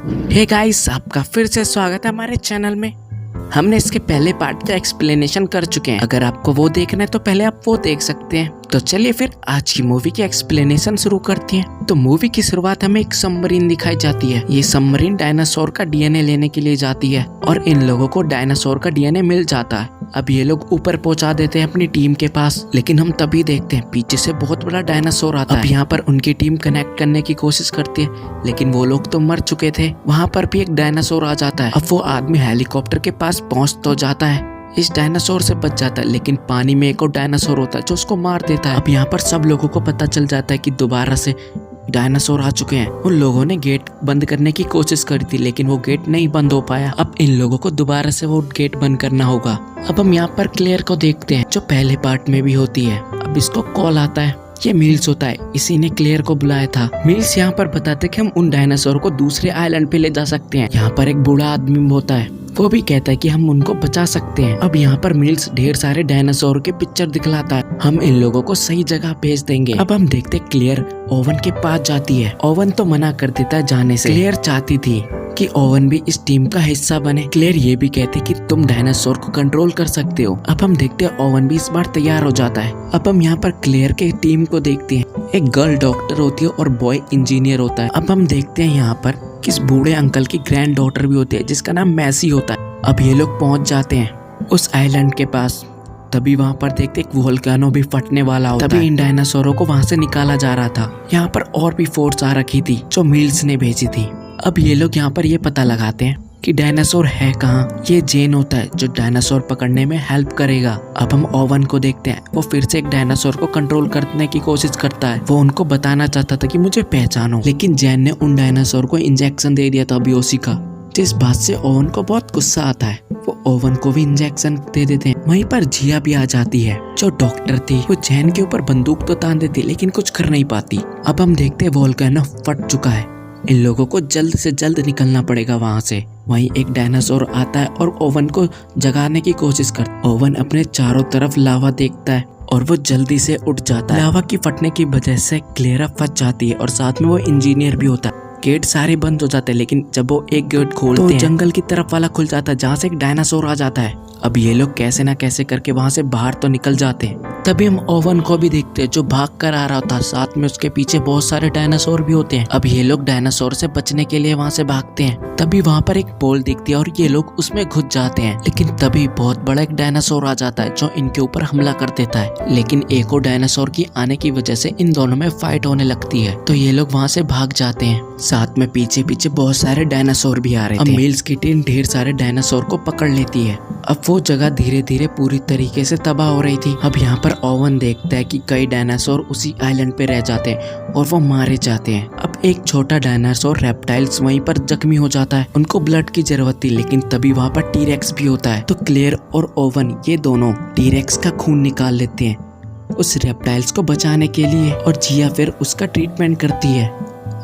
Hey guys, आपका फिर से स्वागत है हमारे चैनल में। हमने इसके पहले पार्ट का एक्सप्लेनेशन कर चुके हैं। अगर आपको वो देखना है तो पहले आप वो देख सकते हैं। तो चलिए फिर आज की मूवी की एक्सप्लेनेशन शुरू करते हैं। तो मूवी की शुरुआत हमें एक सबमरीन दिखाई जाती है। ये सबमरीन डायनासोर का डीएनए लेने के लिए जाती है और इन लोगों को डायनासोर का डीएनए मिल जाता है। अब ये लोग ऊपर पहुंचा देते हैं अपनी टीम के पास, लेकिन हम तभी देखते हैं पीछे से बहुत बड़ा डायनासोर आता है। अब यहाँ पर उनकी टीम कनेक्ट करने की कोशिश करती है, लेकिन वो लोग तो मर चुके थे। वहाँ पर भी एक डायनासोर आ जाता है। अब वो आदमी हेलीकॉप्टर के पास पहुँच तो जाता है, इस डायनासोर से बच जाता है, लेकिन पानी में एक और डायनासोर होता है जो उसको मार देता है। अब यहाँ पर सब लोगों को पता चल जाता है कि दोबारा से डायनासोर आ चुके हैं। उन लोगों ने गेट बंद करने की कोशिश करी थी, लेकिन वो गेट नहीं बंद हो पाया। अब इन लोगों को दोबारा से वो गेट बंद करना होगा। अब हम यहाँ पर क्लेयर को देखते हैं जो पहले पार्ट में भी होती है। अब इसको कॉल आता है, ये मिल्स होता है, इसी ने क्लेयर को बुलाया था। मिल्स यहाँ पर बताते कि हम उन डायनासोर को दूसरे आइलैंड पे ले जा सकते हैं। यहाँ पर एक बूढ़ा आदमी होता है, वो भी कहता है कि हम उनको बचा सकते हैं। अब यहाँ पर मिल्स ढेर सारे डायनासोर के पिक्चर दिखलाता है, हम इन लोगों को सही जगह भेज देंगे। अब हम देखते क्लियर ओवन के पास जाती है। ओवन तो मना कर देता है जाने से। क्लियर चाहती थी कि ओवन भी इस टीम का हिस्सा बने। क्लेयर ये भी कहती कि तुम डायनासोर को कंट्रोल कर सकते हो। अब हम देखते हैं ओवन भी इस बार तैयार हो जाता है। अब हम यहाँ पर क्लेयर के टीम को देखते हैं। एक गर्ल डॉक्टर होती है और बॉय इंजीनियर होता है। अब हम देखते हैं यहाँ पर किस बूढ़े अंकल की ग्रैंड डॉटर भी होती है जिसका नाम मैसी होता है। अब ये लोग पहुंच जाते हैं उस आइलैंड के पास। तभी वहाँ पर देखते एक वोल्केनो भी फटने वाला होता है। तभी इन डायनासोरों को वहाँ से निकाला जा रहा था। यहाँ पर और भी फोर्स आ रखी थी जो मिल्स ने भेजी थी। अब ये लोग यहाँ पर ये पता लगाते हैं कि डायनासोर है कहाँ। ये जेन होता है जो डायनासोर पकड़ने में हेल्प करेगा। अब हम ओवन को देखते हैं, वो फिर से एक डायनासोर को कंट्रोल करने की कोशिश करता है। वो उनको बताना चाहता था कि मुझे पहचानो, लेकिन जेन ने उन डायनासोर को इंजेक्शन दे दिया था बेहोशी का, जिस बात से ओवन को बहुत गुस्सा आता है। वो ओवन को भी इंजेक्शन दे देते हैं। वहीं पर जिया भी आ जाती है जो डॉक्टर थी। वो जैन के ऊपर बंदूक तो तान देती लेकिन कुछ कर नहीं पाती। अब हम देखते हैं वोल्केनो फट चुका है। इन लोगों को जल्द से जल्द निकलना पड़ेगा वहाँ से। वहीं एक डायनासोर आता है और ओवन को जगाने की कोशिश करता है। ओवन अपने चारों तरफ लावा देखता है और वो जल्दी से उठ जाता है। लावा की फटने की वजह से क्लेरा फंस जाती है और साथ में वो इंजीनियर भी होता है। गेट सारे बंद हो जाते हैं, लेकिन जब वो एक गेट खोलते हैं जंगल की तरफ वाला खुल जाता है जहाँ से एक डायनासोर आ जाता है। अब ये लोग कैसे ना कैसे करके वहाँ से बाहर तो निकल जाते हैं। तभी हम ओवन को भी देखते हैं जो भाग कर आ रहा था, साथ में उसके पीछे बहुत सारे डायनासोर भी होते हैं। अब ये लोग डायनासोर से बचने के लिए वहाँ से भागते हैं। तभी वहाँ पर एक पोल दिखती है और ये लोग उसमें घुस जाते हैं, लेकिन तभी बहुत बड़ा एक डायनासोर आ जाता है जो इनके ऊपर हमला कर देता है। लेकिन एक और डायनासोर की आने की वजह से इन दोनों में फाइट होने लगती है, तो ये लोग वहाँ से भाग जाते हैं। साथ में पीछे पीछे बहुत सारे डायनासोर भी आ रहे थे। अब मिल्स की टीम ढेर सारे डायनासोर को पकड़ लेती है। अब वो जगह धीरे धीरे पूरी तरीके से तबाह हो रही थी। अब यहाँ पर ओवन देखता है कि कई डायनासोर उसी आइलैंड पे रह जाते हैं और वो मारे जाते हैं। अब एक छोटा डायनासोर रेप्टाइल्स वहीं पर जख्मी हो जाता है। उनको ब्लड की जरूरत थी, लेकिन तभी वहाँ पर टीरेक्स भी होता है। तो क्लेयर और ओवन ये दोनों टीरेक्स का खून निकाल लेते हैं उस रेप्टाइल्स को बचाने के लिए, और जिया फिर उसका ट्रीटमेंट करती है।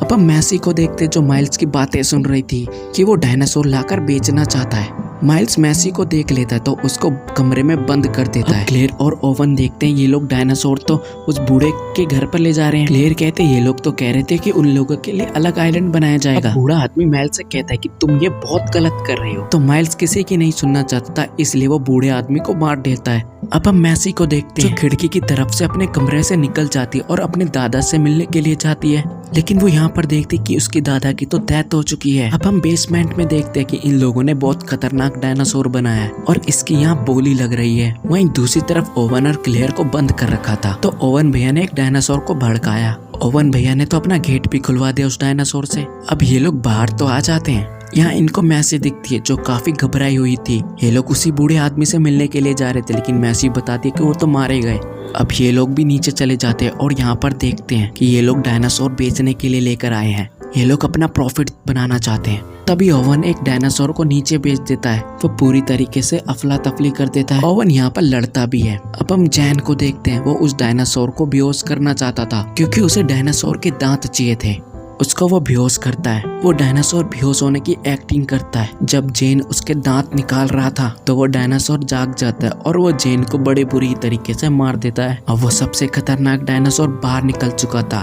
अब हम मैसी को देखते जो माइल्स की बातें सुन रही थी कि वो डायनासोर लाकर बेचना चाहता है। माइल्स मैसी को देख लेता है तो उसको कमरे में बंद कर देता है। क्लेयर और ओवन देखते हैं ये लोग डायनासोर तो उस बूढ़े के घर पर ले जा रहे हैं। क्लेयर कहते हैं ये लोग तो कह रहे थे कि उन लोगों के लिए अलग आइलैंड बनाया जाएगा। बूढ़ा आदमी माइल्स से कहता है कि तुम ये बहुत गलत कर रहे हो। तो माइल्स किसी की नहीं सुनना चाहता, इसलिए वो बूढ़े आदमी को मार देता है। अब हम मैसी को देखते हैं जो खिड़की की तरफ से अपने कमरे से निकल जाती है और अपने दादा से मिलने के लिए जाती है, लेकिन वो यहाँ पर देखती कि उसकी दादा की तो डेथ हो चुकी है। अब हम बेसमेंट में देखते हैं कि इन लोगों ने बहुत खतरनाक डायनासोर बनाया है और इसकी यहाँ बोली लग रही है। वहीं दूसरी तरफ ओवन और क्लेयर को बंद कर रखा था, तो ओवन भैया ने एक डायनासोर को भड़काया। ओवन भैया ने तो अपना गेट भी खुलवा दिया उस डायनासोर से। अब ये लोग बाहर तो आ जाते हैं। यहाँ इनको मैसी दिखती है जो काफी घबराई हुई थी। ये लोग उसी बूढ़े आदमी से मिलने के लिए जा रहे थे, लेकिन मैसी बताती है कि वो तो मारे गए। अब ये लोग भी नीचे चले जाते हैं और यहाँ पर देखते हैं कि ये लोग डायनासोर बेचने के लिए लेकर आए हैं। ये लोग अपना प्रॉफिट बनाना चाहते हैं। तभी ओवन एक डायनासोर को नीचे बेच देता है। वो पूरी तरीके से अफला तफली कर देता है। ओवन यहाँ पर लड़ता भी है। अब हम जैन को देखते हैं, वो उस डायनासोर को बेहोश करना चाहता था क्योंकि उसे डायनासोर के दांत चाहिए थे। उसको वो बेहोश करता है। वो डायनासोर बेहोश होने की एक्टिंग करता है। जब जेन उसके दांत निकाल रहा था तो वो डायनासोर जाग जाता है और वो जेन को बड़े बुरी तरीके से मार देता है। अब वो सबसे खतरनाक डायनासोर बाहर निकल चुका था।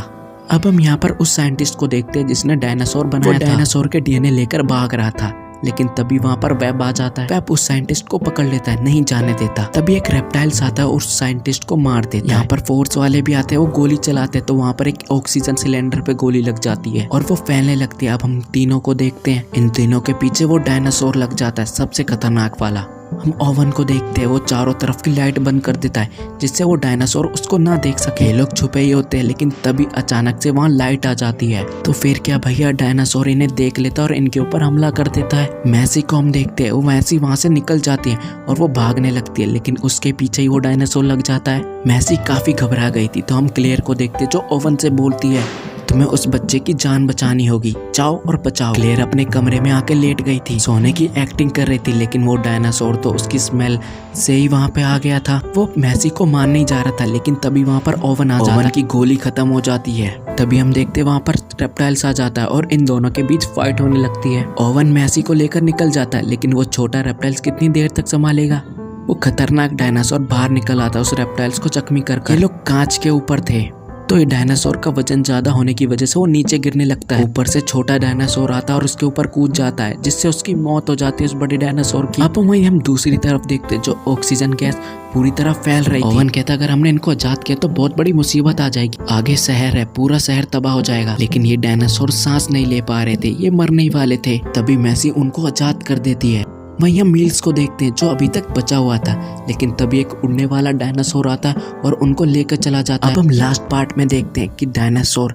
अब हम यहाँ पर उस साइंटिस्ट को देखते हैं जिसने डायनासोर बनाया था। डायनासोर के डीएनए लेकर भाग रहा था, लेकिन तभी वहाँ पर वेब आ जाता है। वेब उस साइंटिस्ट को पकड़ लेता है, नहीं जाने देता। तभी एक रेप्टाइल्स आता है और उस साइंटिस्ट को मार देता है। यहाँ पर फोर्स वाले भी आते हैं, वो गोली चलाते हैं, तो वहाँ पर एक ऑक्सीजन सिलेंडर पे गोली लग जाती है और वो फैलने लगती है। अब हम तीनों को देखते हैं, इन तीनों के पीछे वो डायनासोर लग जाता है, सबसे खतरनाक वाला। हम ओवन को देखते हैं, वो चारों तरफ की लाइट बंद कर देता है जिससे वो डायनासोर उसको ना देख सके। ये लोग छुपे ही होते हैं, लेकिन तभी अचानक से वहाँ लाइट आ जाती है। तो फिर क्या भैया, डायनासोर इन्हें देख लेता है और इनके ऊपर हमला कर देता है। मैसी को हम देखते हैं, वो मैसी वहाँ से निकल जाती है और वो भागने लगती है, लेकिन उसके पीछे ही वो डायनासोर लग जाता है। मैसी काफी घबरा गई थी। तो हम क्लेयर को देखते हैं, जो ओवन से बोलती है, तुम्हें उस बच्चे की जान बचानी होगी, जाओ और बचाओ। क्लेयर अपने कमरे में आके लेट गई थी, सोने की एक्टिंग कर रही थी, लेकिन वो डायनासोर तो उसकी स्मेल से ही वहाँ पे आ गया था। वो मैसी को मार नहीं जा रहा था, लेकिन तभी वहाँ पर ओवन आ जाता है। ओवन की गोली खत्म हो जाती है। तभी हम देखते वहाँ पर रेप्टाइल्स आ जाता है और इन दोनों के बीच फाइट होने लगती है। ओवन मैसी को लेकर निकल जाता है, लेकिन वो छोटा रेप्टाइल्स कितनी देर तक संभालेगा। वो खतरनाक डायनासोर बाहर निकल आता है उस रेप्टाइल्स को जख्मी कर। ये लोग कांच के ऊपर थे, तो ये डायनासोर का वजन ज्यादा होने की वजह से वो नीचे गिरने लगता है। ऊपर से छोटा डायनासोर आता है और उसके ऊपर कूद जाता है, जिससे उसकी मौत हो जाती है उस बड़े डायनासोर की। अब वहीं हम दूसरी तरफ देखते हैं, जो ऑक्सीजन गैस पूरी तरह फैल रही थी। ओवन कहता अगर हमने इनको आजाद किया तो बहुत बड़ी मुसीबत आ जाएगी, आगे शहर है, पूरा शहर तबाह हो जाएगा। लेकिन ये डायनासोर सांस नहीं ले पा रहे थे, ये मरने ही वाले थे। तभी मैसी उनको आजाद कर देती है। वहीं हम मील्स को देखते हैं, जो अभी तक बचा हुआ था, लेकिन तभी एक उड़ने वाला डायनासोर आता है और उनको लेकर चला जाता है। अब हम लास्ट पार्ट में देखते हैं कि डायनासोर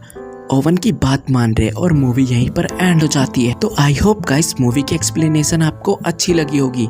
ओवन की बात मान रहे और मूवी यहीं पर एंड हो जाती है। तो आई होप गाइस मूवी की एक्सप्लेनेशन आपको अच्छी लगी होगी।